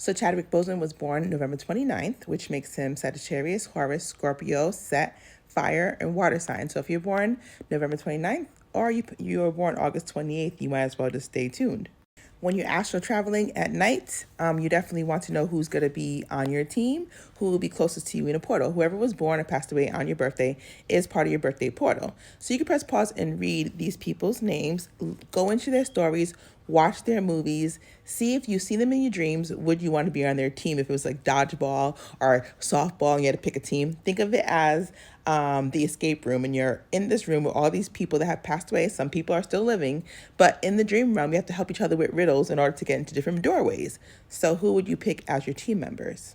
So Chadwick Boseman was born November 29th, which makes him Sagittarius, Horus, Scorpio, Set, Fire, and Water sign. So if you're born November 29th or you were born August 28th, you might as well just stay tuned. When you're astral traveling at night, you definitely want to know who's going to be on your team, who will be closest to you in a portal. Whoever was born or passed away on your birthday is part of your birthday portal. So you can press pause and read these people's names, go into their stories, watch their movies, see if you see them in your dreams. Would you want to be on their team if it was like dodgeball or softball and you had to pick a team? Think of it as the escape room, and you're in this room with all these people that have passed away. Some people are still living, but in the dream realm, you have to help each other with riddles in order to get into different doorways. So who would you pick as your team members?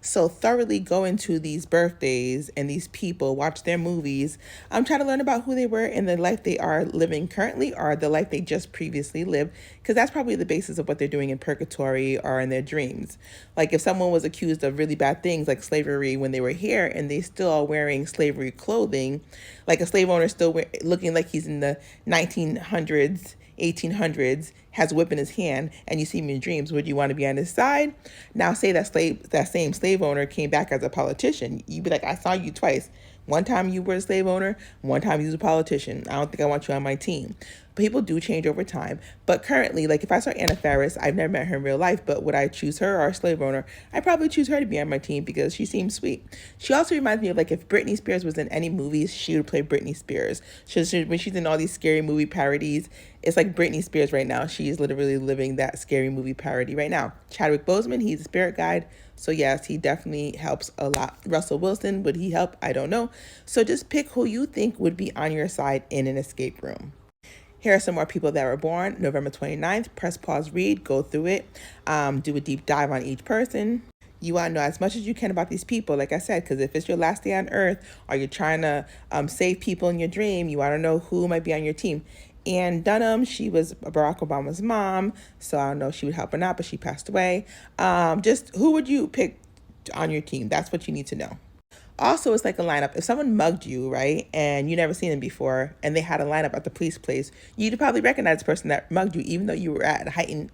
So thoroughly go into these birthdays and these people, watch their movies. Try to learn about who they were in the life they are living currently or the life they just previously lived, because that's probably the basis of what they're doing in purgatory or in their dreams. Like if someone was accused of really bad things like slavery when they were here and they still are wearing slavery clothing, like a slave owner still looking like he's in the 1900s, 1800s, has a whip in his hand, and you see him in dreams, would you want to be on his side? Now say that same slave owner came back as a politician. You'd be like, I saw you twice. One time you were a slave owner, one time you was a politician. I don't think I want you on my team. People do change over time. But currently, like if I saw Anna Faris, I've never met her in real life, but would I choose her or a slave owner? I'd probably choose her to be on my team because she seems sweet. She also reminds me of like if Britney Spears was in any movies, she would play Britney Spears. When she's in all these scary movie parodies, it's like Britney Spears right now. She's literally living that scary movie parody right now. Chadwick Boseman, he's a spirit guide. So yes, he definitely helps a lot. Russell Wilson, would he help? I don't know. So just pick who you think would be on your side in an escape room. Here are some more people that were born November 29th. Press pause, read, go through it, do a deep dive on each person. You want to know as much as you can about these people, like I said, because if it's your last day on earth or you're trying to save people in your dream, you want to know who might be on your team. Ann Dunham, she was Barack Obama's mom, so I don't know if she would help or not, but she passed away. Just who would you pick on your team? That's what you need to know. Also, it's like a lineup. If someone mugged you, right, and you never seen them before, and they had a lineup at the police place, you'd probably recognize the person that mugged you, even though you were at a heightened,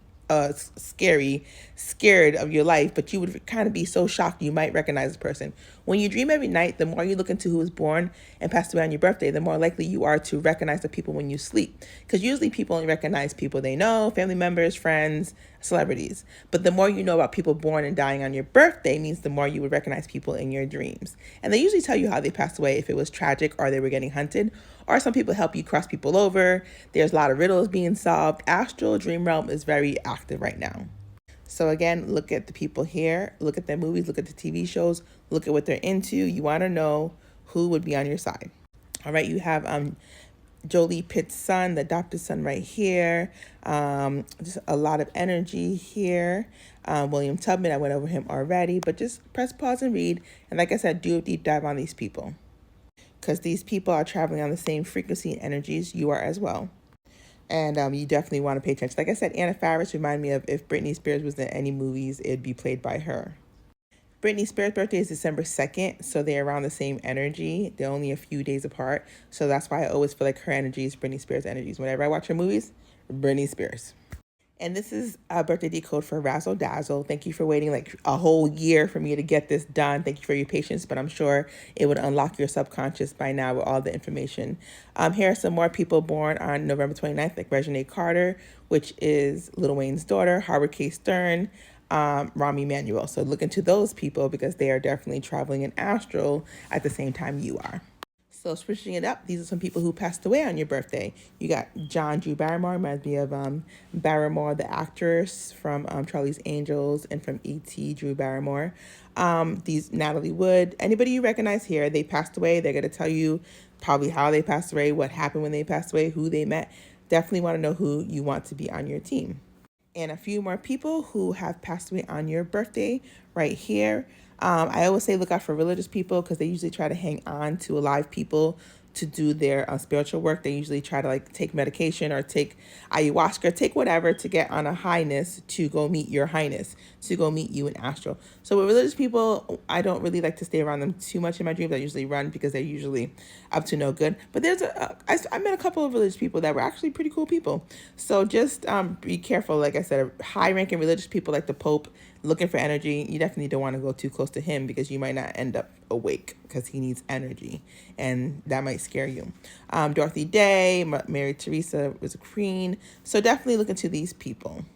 scared of your life, but you would kind of be so shocked you might recognize this person. When you dream every night, the more you look into who was born and passed away on your birthday, the more likely you are to recognize the people when you sleep. Because usually people only recognize people they know, family members, friends, celebrities. But the more you know about people born and dying on your birthday means the more you would recognize people in your dreams. And they usually tell you how they passed away, if it was tragic or they were getting hunted, or some people help you cross people over. There's a lot of riddles being solved. Astral dream realm is very active right now. So again, look at the people here, look at their movies, look at the TV shows, look at what they're into. You want to know who would be on your side. All right, you have Jolie Pitt's son, the adopted son right here. Just a lot of energy here. William Tubman, I went over him already, but just press pause and read. And like I said, do a deep dive on these people, because these people are traveling on the same frequency and energies you are as well. And you definitely want to pay attention. Like I said, Anna Faris reminded me of if Britney Spears was in any movies, it'd be played by her. Britney Spears' birthday is December 2nd, so they're around the same energy. They're only a few days apart. So that's why I always feel like her energy is Britney Spears' energies. Whenever I watch her movies, Britney Spears. And this is a birthday decode for Razzle Dazzle. Thank you for waiting like a whole year for me to get this done. Thank you for your patience, but I'm sure it would unlock your subconscious by now with all the information. Here are some more people born on November 29th, like Reginae Carter, which is Lil Wayne's daughter, Howard K. Stern, Rahm Emanuel. So look into those people because they are definitely traveling in astral at the same time you are. So switching it up, these are some people who passed away on your birthday. You got John Drew Barrymore, reminds me of Barrymore, the actress from Charlie's Angels and from E.T., Drew Barrymore. These Natalie Wood, anybody you recognize here, they passed away. They're going to tell you probably how they passed away, what happened when they passed away, who they met. Definitely want to know who you want to be on your team. And a few more people who have passed away on your birthday right here. I always say look out for religious people because they usually try to hang on to alive people to do their spiritual work. They usually try to like take medication or take ayahuasca, take whatever to get on a highness to go meet your highness, to go meet you in astral. So with religious people, I don't really like to stay around them too much in my dreams. I usually run because they're usually up to no good. But I met a couple of religious people that were actually pretty cool people. So just be careful. Like I said, high ranking religious people like the Pope looking for energy, you definitely don't want to go too close to him because you might not end up awake because he needs energy, and that might scare you. Dorothy Day, Mary Teresa was a queen. So definitely look into these people.